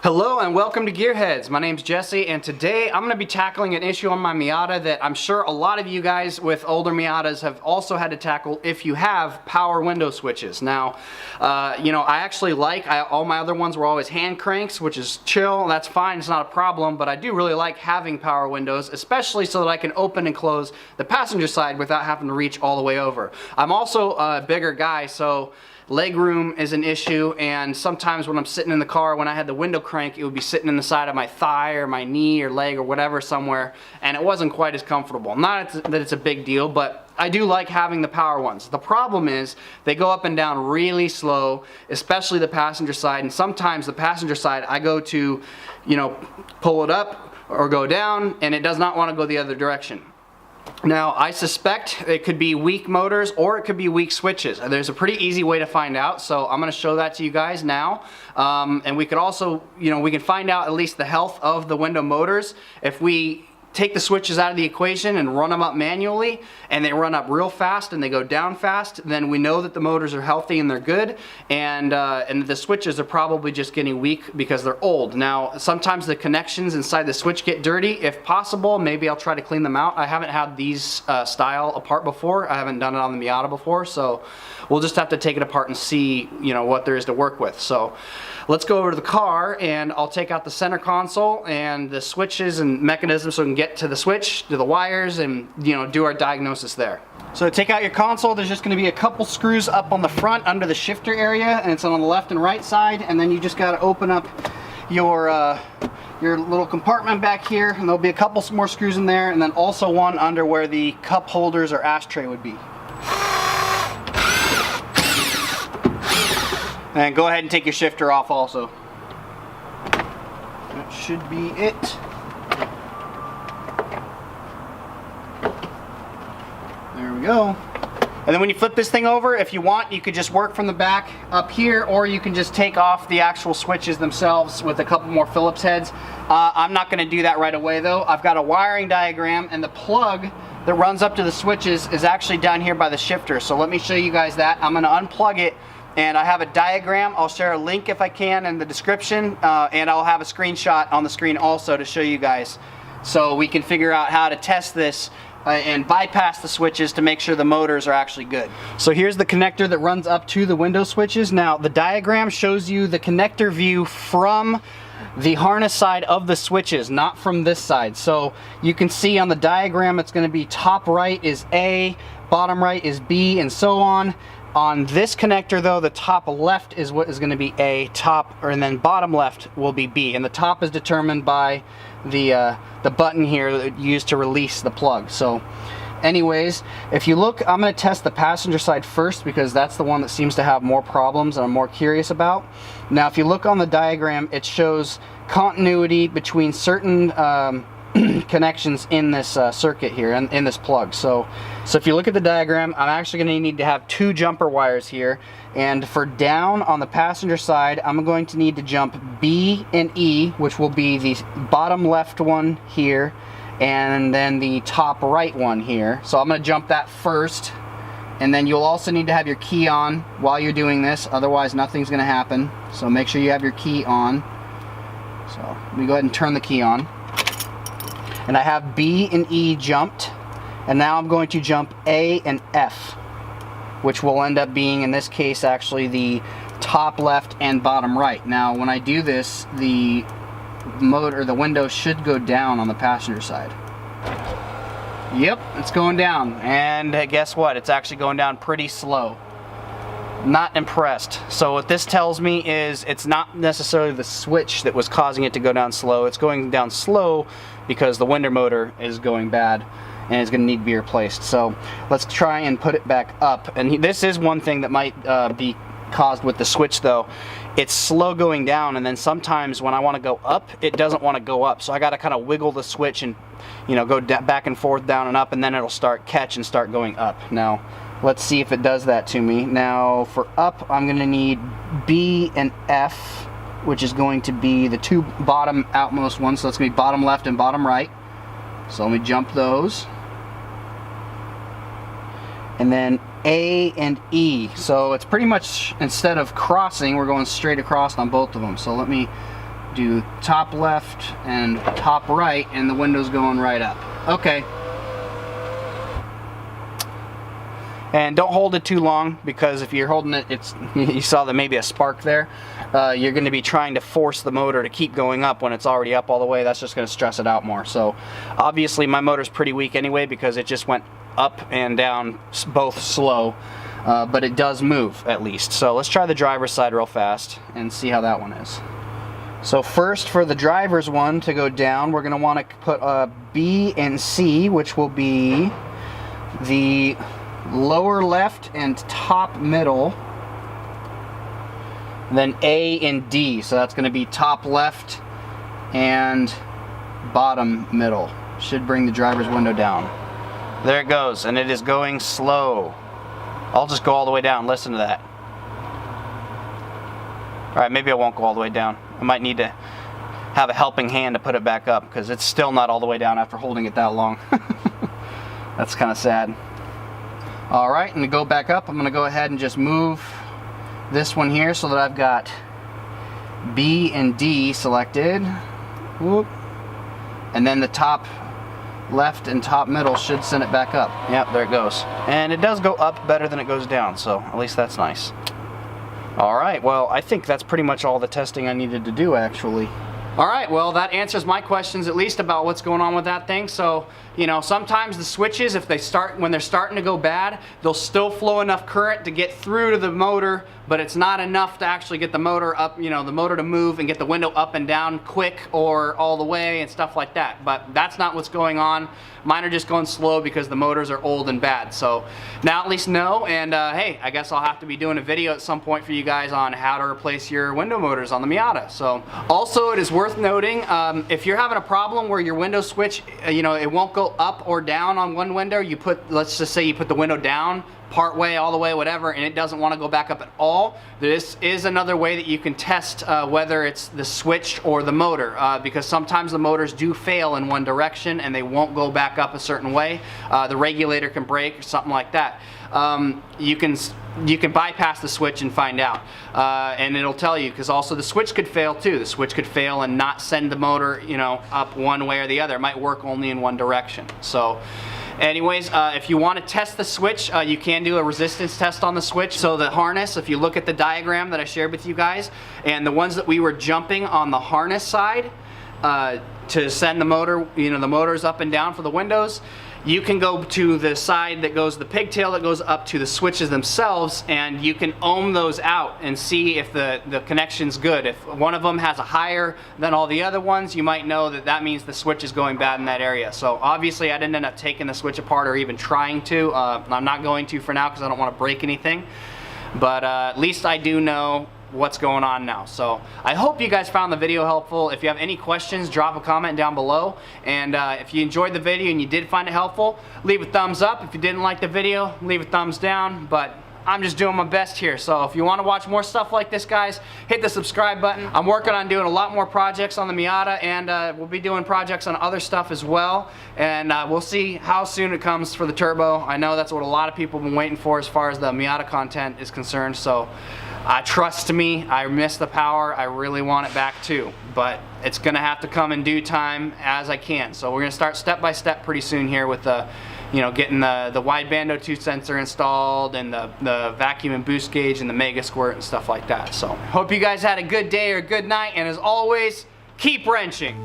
Hello and welcome to GearHeads. My name's Jesse and today I'm going to be tackling an issue on my Miata that I'm sure a lot of you guys with older Miatas have also had to tackle if you have power window switches. Now, I actually all my other ones were always hand cranks, which is chill, that's fine, it's not a problem, but I do really like having power windows, especially so that I can open and close the passenger side without having to reach all the way over. I'm also a bigger guy, so leg room is an issue, and sometimes when I'm sitting in the car, when I had the window crank, it would be sitting in the side of my thigh or my knee or leg or whatever somewhere, and it wasn't quite as comfortable. Not that it's a big deal, but I do like having the power ones. The problem is they go up and down really slow, especially the passenger side, and sometimes the passenger side I go to, pull it up or go down, and it does not want to go the other direction. Now, I suspect it could be weak motors or it could be weak switches. There's a pretty easy way to find out, so I'm going to show that to you guys now. And we could also, we can find out at least the health of the window motors if we take the switches out of the equation and run them up manually, and they run up real fast and they go down fast, then we know that the motors are healthy and they're good, and the switches are probably just getting weak because they're old. Now, sometimes the connections inside the switch get dirty. If possible, maybe I'll try to clean them out. I haven't had these style apart before. I haven't done it on the Miata before, so we'll just have to take it apart and see, what there is to work with. So let's go over to the car and I'll take out the center console and the switches and mechanisms so we can get to the switch, to the wires, and do our diagnosis there. So to take out your console, there's just going to be a couple screws up on the front under the shifter area, and it's on the left and right side, and then you just got to open up your little compartment back here, and there'll be a couple more screws in there, and then also one under where the cup holders or ashtray would be. And go ahead and take your shifter off also. That should be it. There we go. And then when you flip this thing over, if you want, you could just work from the back up here, or you can just take off the actual switches themselves with a couple more Phillips heads. I'm not going to do that right away though. I've got a wiring diagram, and the plug that runs up to the switches is actually down here by the shifter. So let me show you guys that. I'm going to unplug it, and I have a diagram. I'll share a link if I can in the description, and I'll have a screenshot on the screen also to show you guys, so we can figure out how to test this and bypass the switches to make sure the motors are actually good. So here's the connector that runs up to the window switches. Now, the diagram shows you the connector view from the harness side of the switches, not from this side. So you can see on the diagram it's going to be top right is A, bottom right is B, and so on. On this connector though, the top left is what is going to be A, and then bottom left will be B, and the top is determined by the button here that you use to release the plug. So anyways, if you look, I'm going to test the passenger side first because that's the one that seems to have more problems and I'm more curious about. Now, if you look on the diagram, it shows continuity between certain connections in this circuit here, in this plug. So if you look at the diagram, I'm actually going to need to have two jumper wires here, and for down on the passenger side, I'm going to need to jump B and E, which will be the bottom left one here and then the top right one here. So I'm going to jump that first, and then you'll also need to have your key on while you're doing this, otherwise nothing's going to happen. So make sure you have your key on. So let me go ahead and turn the key on. And I have B and E jumped, and now I'm going to jump A and F, which will end up being, in this case, actually the top left and bottom right. Now, when I do this, the window should go down on the passenger side. Yep, it's going down, and guess what? It's actually going down pretty slow. Not impressed. So what this tells me is it's not necessarily the switch that was causing it to go down slow. It's going down slow because the window motor is going bad and it's going to need to be replaced. So let's try and put it back up. And this is one thing that might be caused with the switch though. It's slow going down, and then sometimes when I want to go up, it doesn't want to go up. So I got to kind of wiggle the switch and go back and forth, down and up, and then it'll start start going up. Now let's see if it does that to me. Now for up, I'm going to need B and F, which is going to be the two bottom outmost ones. So that's going to be bottom left and bottom right. So let me jump those. And then A and E. So it's pretty much, instead of crossing, we're going straight across on both of them. So let me do top left and top right, and the window's going right up. Okay. And don't hold it too long, because if you're holding it, you saw that maybe a spark there. You're going to be trying to force the motor to keep going up when it's already up all the way. That's just going to stress it out more. So obviously my motor's pretty weak anyway, because it just went up and down both slow. But it does move at least. So let's try the driver's side real fast and see how that one is. So first, for the driver's one to go down, we're going to want to put a B and C, which will be the lower left and top middle, and then A and D, so that's going to be top left and bottom middle. Should bring the driver's window down. There it goes, and it is going slow. I'll just go all the way down. Listen to that. Alright, maybe I won't go all the way down. I might need to have a helping hand to put it back up, because it's still not all the way down after holding it that long. That's kind of sad. Alright, and to go back up, I'm going to go ahead and just move this one here so that I've got B and D selected. Whoop. And then the top left and top middle should send it back up. Yep, there it goes. And it does go up better than it goes down, so at least that's nice. Alright, well, I think that's pretty much all the testing I needed to do, actually. Alright, well, that answers my questions at least about what's going on with that thing. So, you know, sometimes the switches, if they when they're starting to go bad, they'll still flow enough current to get through to the motor, but it's not enough to actually get the motor up, you know, the motor to move and get the window up and down quick or all the way and stuff like that. But that's not what's going on. Mine are just going slow because the motors are old and bad. So now at least know, and hey, I guess I'll have to be doing a video at some point for you guys on how to replace your window motors on the Miata. So also, it is worth noting, if you're having a problem where your window switch, you know, it won't go up or down on one window, you put, let's just say you put the window down part way, all the way, whatever, and it doesn't want to go back up at all, this is another way that you can test whether it's the switch or the motor, because sometimes the motors do fail in one direction and they won't go back up a certain way. The regulator can break or something like that. You can bypass the switch and find out, and it'll tell you, because also the switch could fail too. The switch could fail and not send the motor, you know, up one way or the other. It might work only in one direction. So anyways, if you want to test the switch, you can do a resistance test on the switch. So the harness, if you look at the diagram that I shared with you guys, and the ones that we were jumping on the harness side to send the motor, you know, the motors up and down for the windows, you can go to the side that goes, the pigtail that goes up to the switches themselves, and you can ohm those out and see if the connection's good. If one of them has a higher than all the other ones, you might know that that means the switch is going bad in that area. So obviously I didn't end up taking the switch apart or even trying to. I'm not going to for now because I don't want to break anything. But at least I do know what's going on now. So I hope you guys found the video helpful. If you have any questions, drop a comment down below, and if you enjoyed the video and you did find it helpful, leave a thumbs up. If you didn't like the video, leave a thumbs down. But I'm just doing my best here, so if you want to watch more stuff like this, guys, hit the subscribe button. I'm working on doing a lot more projects on the Miata, and we'll be doing projects on other stuff as well, and we'll see how soon it comes for the turbo. I know that's what a lot of people have been waiting for as far as the Miata content is concerned, so trust me, I miss the power. I really want it back too, but it's gonna have to come in due time as I can. So we're gonna start step by step pretty soon here with the, you know, getting the wideband O2 sensor installed, and the vacuum and boost gauge and the mega squirt and stuff like that. So hope you guys had a good day or good night, and as always, keep wrenching.